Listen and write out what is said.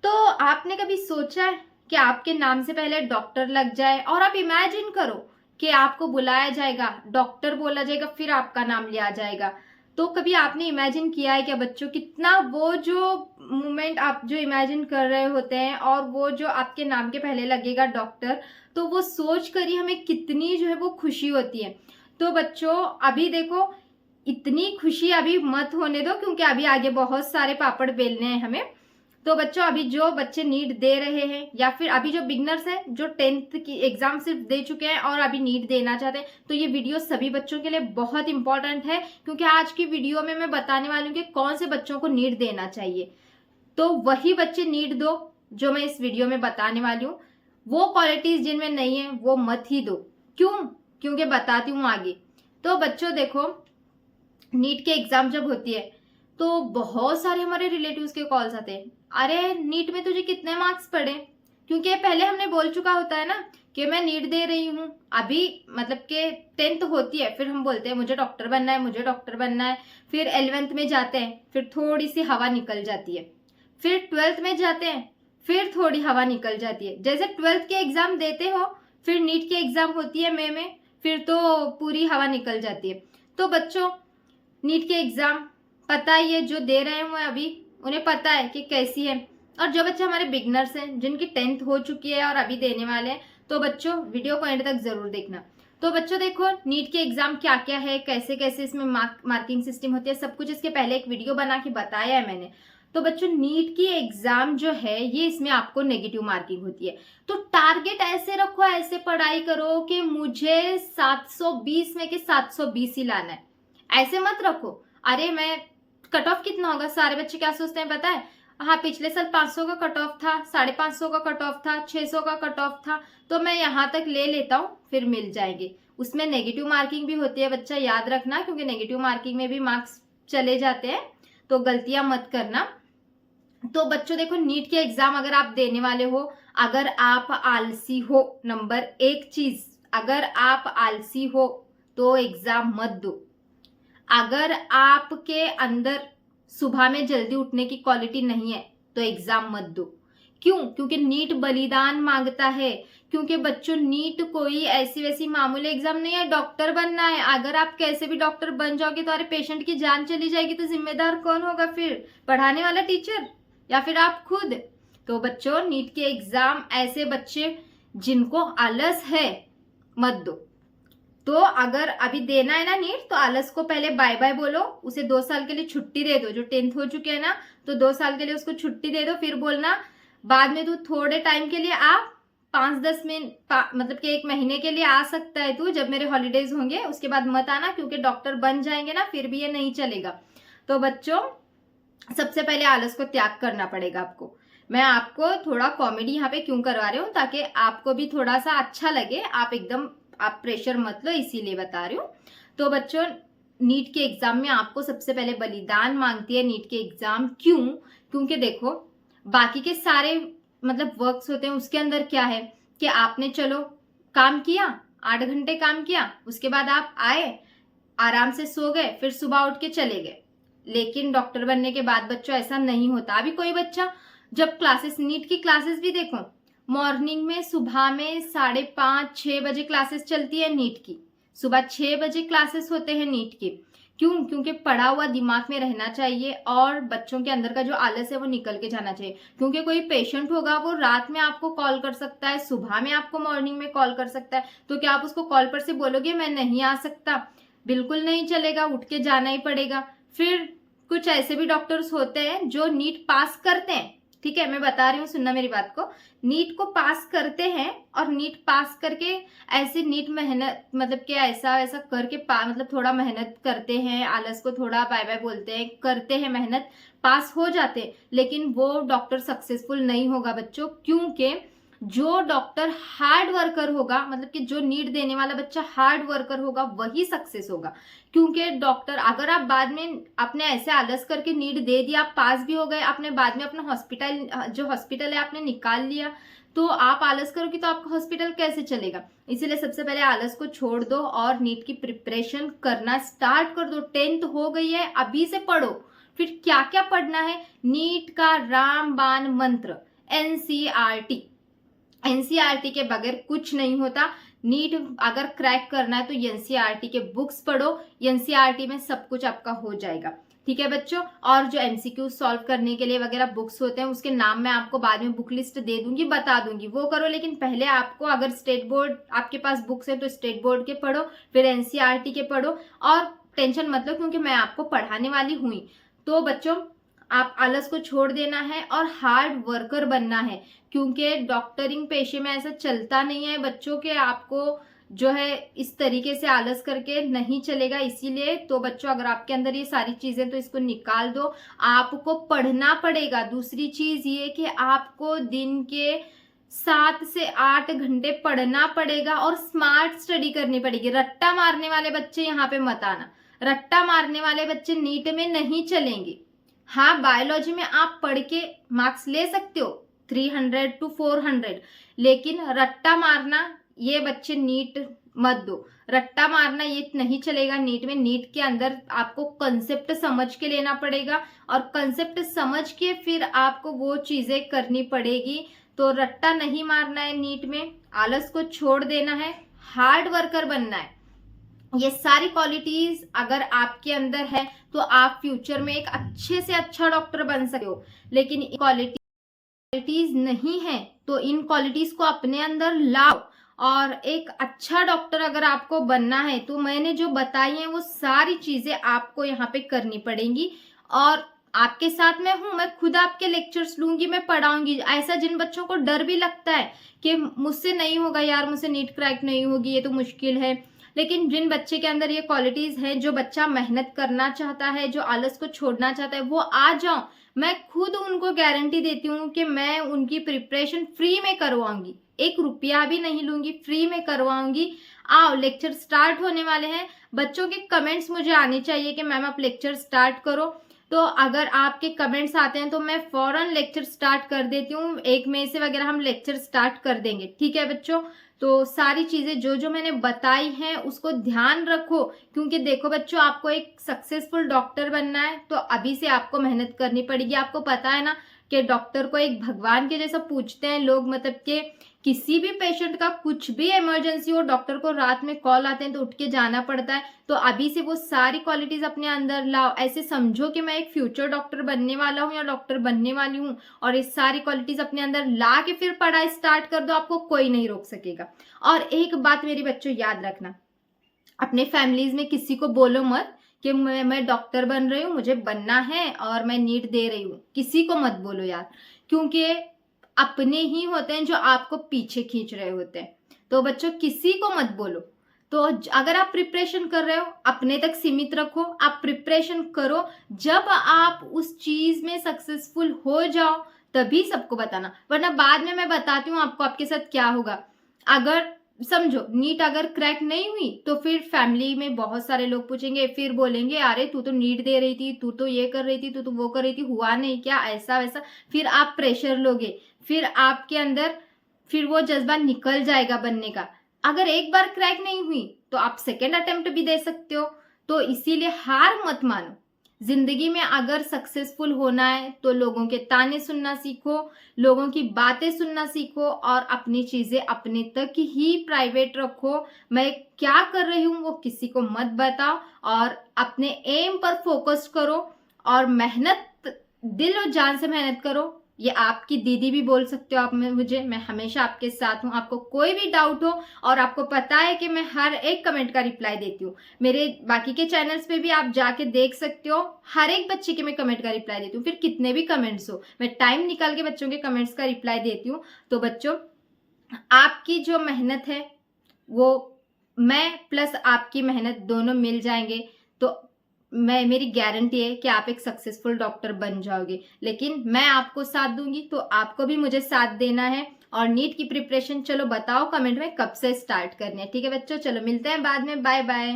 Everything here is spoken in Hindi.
तो आपने कभी सोचा है कि आपके नाम से पहले डॉक्टर लग जाए और आप इमेजिन करो कि आपको बुलाया जाएगा, डॉक्टर बोला जाएगा, फिर आपका नाम लिया जाएगा। तो कभी आपने इमेजिन किया है क्या बच्चों, कितना वो जो मोमेंट आप जो इमेजिन कर रहे होते हैं और वो जो आपके नाम के पहले लगेगा डॉक्टर, तो वो सोच कर ही हमें कितनी जो है वो खुशी होती है। तो बच्चों अभी देखो, इतनी खुशी अभी मत होने दो क्योंकि अभी आगे बहुत सारे पापड़ बेलने हैं हमें। तो बच्चों अभी जो बच्चे नीट दे रहे हैं या फिर अभी जो बिगनर्स हैं जो 10th की एग्जाम सिर्फ दे चुके हैं और अभी नीट देना चाहते हैं, तो ये वीडियो सभी बच्चों के लिए बहुत इंपॉर्टेंट है क्योंकि आज की वीडियो में मैं बताने वाली हूँ कि कौन से बच्चों को नीट देना चाहिए। तो वही बच्चे नीट दो जो मैं इस वीडियो में बताने वाली हूँ। वो क्वालिटीज जिनमें नहीं है वो मत ही दो। क्यों? क्योंकि बताती हूँ आगे। तो बच्चों देखो, नीट के एग्जाम जब होती है तो बहुत सारे हमारे रिलेटिव्स के कॉल्स आते हैं, अरे नीट में तुझे कितने मार्क्स पड़े? क्योंकि पहले हमने बोल चुका होता है ना कि मैं नीट दे रही हूँ अभी, मतलब कि 10th होती है, फिर हम बोलते हैं मुझे डॉक्टर बनना है, मुझे डॉक्टर बनना है। फिर 11th में जाते हैं, फिर थोड़ी सी हवा निकल जाती है। फिर 12th में जाते हैं, फिर थोड़ी हवा निकल जाती है। जैसे 12th के एग्जाम देते हो, फिर नीट की एग्जाम होती है मई में, फिर तो पूरी हवा निकल जाती है। तो बच्चों नीट के एग्जाम पता ही है, जो दे रहे हैं अभी उन्हें पता है कि कैसी है। और जो बच्चे हमारे बिगनर्स हैं जिनकी 10th हो चुकी है और अभी देने वाले हैं, तो बच्चों वीडियो को एंड तक जरूर देखना। तो बच्चों देखो, नीट के एग्जाम क्या क्या है, कैसे कैसे इसमें मार्किंग सिस्टम होती है, सब कुछ इसके पहले एक वीडियो बना के बताया है मैंने। तो बच्चों नीट की एग्जाम जो है ये, इसमें आपको नेगेटिव मार्किंग होती है। तो टारगेट ऐसे रखो, ऐसे पढ़ाई करो कि मुझे 720 में के 720 ही लाना है। ऐसे मत रखो अरे मैं कट ऑफ कितना होगा। सारे बच्चे क्या सोचते हैं पता है, हाँ पिछले साल 500 का कट ऑफ था, 550 का कट ऑफ था, 600 का कट ऑफ था, तो मैं यहाँ तक ले लेता हूँ फिर मिल जाएंगे। उसमें नेगेटिव मार्किंग भी होती है बच्चा, याद रखना, क्योंकि नेगेटिव मार्किंग में भी मार्क्स चले जाते हैं, तो गलतियां मत करना। तो बच्चों देखो, नीट के एग्जाम अगर आप देने वाले हो, अगर आप आलसी हो, नंबर एक चीज, अगर आप आलसी हो तो एग्जाम मत दो। अगर आपके अंदर सुबह में जल्दी उठने की क्वालिटी नहीं है तो एग्जाम मत दो। क्यों? क्योंकि नीट बलिदान मांगता है। क्योंकि बच्चों नीट कोई ऐसी वैसी मामूली एग्जाम नहीं है, डॉक्टर बनना है। अगर आप कैसे भी डॉक्टर बन जाओगे तो अरे पेशेंट की जान चली जाएगी तो जिम्मेदार कौन होगा फिर? पढ़ाने वाला टीचर या फिर आप खुद? तो बच्चों नीट के एग्जाम ऐसे बच्चे जिनको आलस है मत दो। तो अगर अभी देना है ना नीट, तो आलस को पहले बाय बाय बोलो, उसे 2 साल के लिए छुट्टी दे दो। जो 10th हो चुके हैं ना, तो 2 साल के लिए उसको छुट्टी दे दो। फिर बोलना बाद में तू थोड़े टाइम के लिए आ, 5-10 मिनट मतलब कि 1 महीने के लिए आ सकता है तू, जब मेरे हॉलीडेज होंगे, उसके बाद मत आना, क्योंकि डॉक्टर बन जाएंगे ना फिर भी ये नहीं चलेगा। तो बच्चों सबसे पहले आलस को त्याग करना पड़ेगा आपको। मैं आपको थोड़ा कॉमेडी यहाँ पे क्यों करवा रही हूँ, ताकि आपको भी थोड़ा सा अच्छा लगे, आप प्रेशर मत लो, इसीलिए बता रही हूँ। तो बच्चों नीट के एग्जाम में आपको सबसे पहले बलिदान मांगती है नीट के एग्जाम। क्यों? क्योंकि देखो बाकी के सारे मतलब वर्क्स होते हैं, उसके अंदर क्या है कि आपने चलो काम किया, 8 घंटे काम किया, उसके बाद आप आए, आराम से सो गए, फिर सुबह उठ के चले गए। लेकिन डॉक्टर बनने के बाद बच्चों ऐसा नहीं होता। अभी कोई बच्चा जब क्लासेस, नीट की क्लासेस भी देखो, मॉर्निंग में सुबह में 5:30-6 बजे क्लासेस चलती है नीट की, सुबह 6 बजे क्लासेस होते हैं नीट के। क्यों? क्योंकि पढ़ा हुआ दिमाग में रहना चाहिए और बच्चों के अंदर का जो आलस है वो निकल के जाना चाहिए। क्योंकि कोई पेशेंट होगा वो रात में आपको कॉल कर सकता है, सुबह में आपको मॉर्निंग में कॉल कर सकता है, तो क्या आप उसको कॉल पर से बोलोगे मैं नहीं आ सकता? बिल्कुल नहीं चलेगा, उठ के जाना ही पड़ेगा। फिर कुछ ऐसे भी डॉक्टर्स होते हैं जो नीट पास करते हैं, ठीक है मैं बता रही हूँ, सुनना मेरी बात को, नीट को पास करते हैं और नीट पास करके ऐसे नीट मेहनत मतलब कि ऐसा वैसा करके मतलब थोड़ा मेहनत करते हैं, आलस को थोड़ा बाय बाय बोलते हैं, करते हैं मेहनत, पास हो जाते हैं, लेकिन वो डॉक्टर सक्सेसफुल नहीं होगा बच्चों। क्योंकि जो डॉक्टर हार्ड वर्कर होगा, मतलब कि जो नीट देने वाला बच्चा हार्ड वर्कर होगा वही सक्सेस होगा। क्योंकि डॉक्टर, अगर आप बाद में आपने ऐसे आलस करके नीट दे दिया, आप पास भी हो गए, आपने बाद में अपना हॉस्पिटल, जो हॉस्पिटल है आपने निकाल लिया, तो आप आलस करोगे तो आपका हॉस्पिटल कैसे चलेगा? इसीलिए सबसे पहले आलस को छोड़ दो और नीट की प्रिपरेशन करना स्टार्ट कर दो। 10th हो गई है, अभी से पढ़ो। फिर क्या क्या पढ़ना है? नीट का रामबाण मंत्र, एनसीईआरटी। एनसीईआरटी के बगैर कुछ नहीं होता। नीट अगर क्रैक करना है तो एनसीईआरटी के बुक्स पढ़ो, एनसीईआरटी में सब कुछ आपका हो जाएगा। ठीक है बच्चों, और जो एमसीक्यू सॉल्व करने के लिए वगैरह बुक्स होते हैं उसके नाम मैं आपको बाद में बुक लिस्ट दे दूंगी, बता दूंगी, वो करो। लेकिन पहले आपको अगर स्टेट बोर्ड आपके पास बुक्स है तो स्टेट बोर्ड के पढ़ो, फिर एनसीईआरटी के पढ़ो, और टेंशन मत लो क्योंकि मैं आपको पढ़ाने वाली हुई। तो बच्चों आप आलस को छोड़ देना है और हार्ड वर्कर बनना है, क्योंकि डॉक्टरिंग पेशे में ऐसा चलता नहीं है बच्चों के आपको जो है इस तरीके से आलस करके नहीं चलेगा। इसीलिए तो बच्चों अगर आपके अंदर ये सारी चीजें तो इसको निकाल दो, आपको पढ़ना पड़ेगा। दूसरी चीज ये कि आपको दिन के 7 से 8 घंटे पढ़ना पड़ेगा और स्मार्ट स्टडी करनी पड़ेगी। रट्टा मारने वाले बच्चे यहाँ पे मत आना, रट्टा मारने वाले बच्चे नीट में नहीं चलेंगे। हाँ, बायोलॉजी में आप पढ़ के मार्क्स ले सकते हो 300 to 400, लेकिन रट्टा मारना ये बच्चे नीट मत दो। रट्टा मारना ये नहीं चलेगा नीट में। नीट के अंदर आपको कंसेप्ट समझ के लेना पड़ेगा और कंसेप्ट समझ के फिर आपको वो चीजें करनी पड़ेगी। तो रट्टा नहीं मारना है नीट में, आलस को छोड़ देना है, हार्ड वर्कर बनना है। ये सारी क्वालिटीज अगर आपके अंदर है तो आप फ्यूचर में एक अच्छे से अच्छा डॉक्टर बन सकते हो। लेकिन क्वालिटीज नहीं है तो इन क्वालिटीज को अपने अंदर लाओ, और एक अच्छा डॉक्टर अगर आपको बनना है तो मैंने जो बताई है वो सारी चीजें आपको यहाँ पे करनी पड़ेंगी। और आपके साथ मैं हूं, मैं खुद आपके लेक्चर्स लूंगी, मैं पढ़ाऊंगी। ऐसा जिन बच्चों को डर भी लगता है कि मुझसे नहीं होगा यार, मुझसे नीट क्रैक नहीं होगी, ये तो मुश्किल है, लेकिन जिन बच्चे के अंदर ये क्वालिटीज हैं, जो बच्चा मेहनत करना चाहता है, जो आलस को छोड़ना चाहता है, वो आ जाओ। मैं खुद उनको गारंटी देती हूँ कि मैं उनकी प्रिपरेशन फ्री में करवाऊंगी, 1 रुपया भी नहीं लूंगी, फ्री में करवाऊंगी। आओ, लेक्चर स्टार्ट होने वाले हैं। बच्चों के कमेंट्स मुझे आने चाहिए कि मैम आप लेक्चर स्टार्ट करो। तो अगर आपके कमेंट्स आते हैं तो मैं फौरन लेक्चर स्टार्ट कर देती हूँ। 1 मई से वगैरह हम लेक्चर स्टार्ट कर देंगे। ठीक है बच्चों, तो सारी चीजें जो जो मैंने बताई हैं उसको ध्यान रखो, क्योंकि देखो बच्चों आपको एक सक्सेसफुल डॉक्टर बनना है तो अभी से आपको मेहनत करनी पड़ेगी। आपको पता है ना कि डॉक्टर को एक भगवान के जैसा पूछते हैं लोग, मतलब कि किसी भी पेशेंट का कुछ भी इमरजेंसी हो, डॉक्टर को रात में कॉल आते हैं तो उठ के जाना पड़ता है। तो अभी से वो सारी क्वालिटीज अपने अंदर लाओ। ऐसे समझो कि मैं एक फ्यूचर डॉक्टर बनने वाला हूँ या डॉक्टर बनने वाली हूँ, और ये सारी क्वालिटीज अपने अंदर ला के फिर पढ़ाई स्टार्ट कर दो, आपको कोई नहीं रोक सकेगा। और एक बात मेरी बच्चों याद रखना, अपने फैमिलीज में किसी को बोलो मत कि मैं डॉक्टर बन रही हूँ, मुझे बनना है और मैं नीट दे रही हूँ। किसी को मत बोलो यार, क्योंकि अपने ही होते हैं जो आपको पीछे खींच रहे होते हैं। तो बच्चों किसी को मत बोलो। तो अगर आप प्रिपरेशन कर रहे हो अपने तक सीमित रखो, आप प्रिपरेशन करो। जब आप उस चीज में सक्सेसफुल हो जाओ तभी सबको बताना, वरना बाद में मैं बताती हूँ आपको आपके साथ क्या होगा। अगर समझो नीट अगर क्रैक नहीं हुई तो फिर फैमिली में बहुत सारे लोग पूछेंगे, फिर बोलेंगे अरे तू तो नीट दे रही थी, तू तो ये कर रही थी, तू तो वो कर रही थी, हुआ नहीं क्या, ऐसा वैसा। फिर आप प्रेशर लोगे, फिर आपके अंदर फिर वो जज्बा निकल जाएगा बनने का। अगर एक बार क्रैक नहीं हुई तो आप सेकेंड अटेम्प्ट भी दे सकते हो। तो इसीलिए हार मत मानो। जिंदगी में अगर सक्सेसफुल होना है तो लोगों के ताने सुनना सीखो, लोगों की बातें सुनना सीखो, और अपनी चीजें अपने तक ही प्राइवेट रखो। मैं क्या कर रही हूँ वो किसी को मत बताओ, और अपने एम पर फोकस करो और मेहनत, दिल और जान से मेहनत करो। ये आपकी दीदी भी बोल सकते हो आप में मुझे, मैं हमेशा आपके साथ हूँ। आपको कोई भी डाउट हो, और आपको पता है कि मैं हर एक कमेंट का रिप्लाई देती हूँ। मेरे बाकी के चैनल्स पे भी आप जाके देख सकते हो, हर एक बच्चे के मैं कमेंट का रिप्लाई देती हूँ। फिर कितने भी कमेंट्स हो, मैं टाइम निकाल के बच्चों के कमेंट्स का रिप्लाई देती हूँ। तो बच्चों आपकी जो मेहनत है वो मैं प्लस आपकी मेहनत दोनों मिल जाएंगे तो मेरी गारंटी है कि आप एक सक्सेसफुल डॉक्टर बन जाओगे। लेकिन मैं आपको साथ दूंगी तो आपको भी मुझे साथ देना है। और नीट की प्रिपरेशन चलो बताओ कमेंट में कब से स्टार्ट करनी है। ठीक है बच्चों, चलो मिलते हैं बाद में, बाय बाय।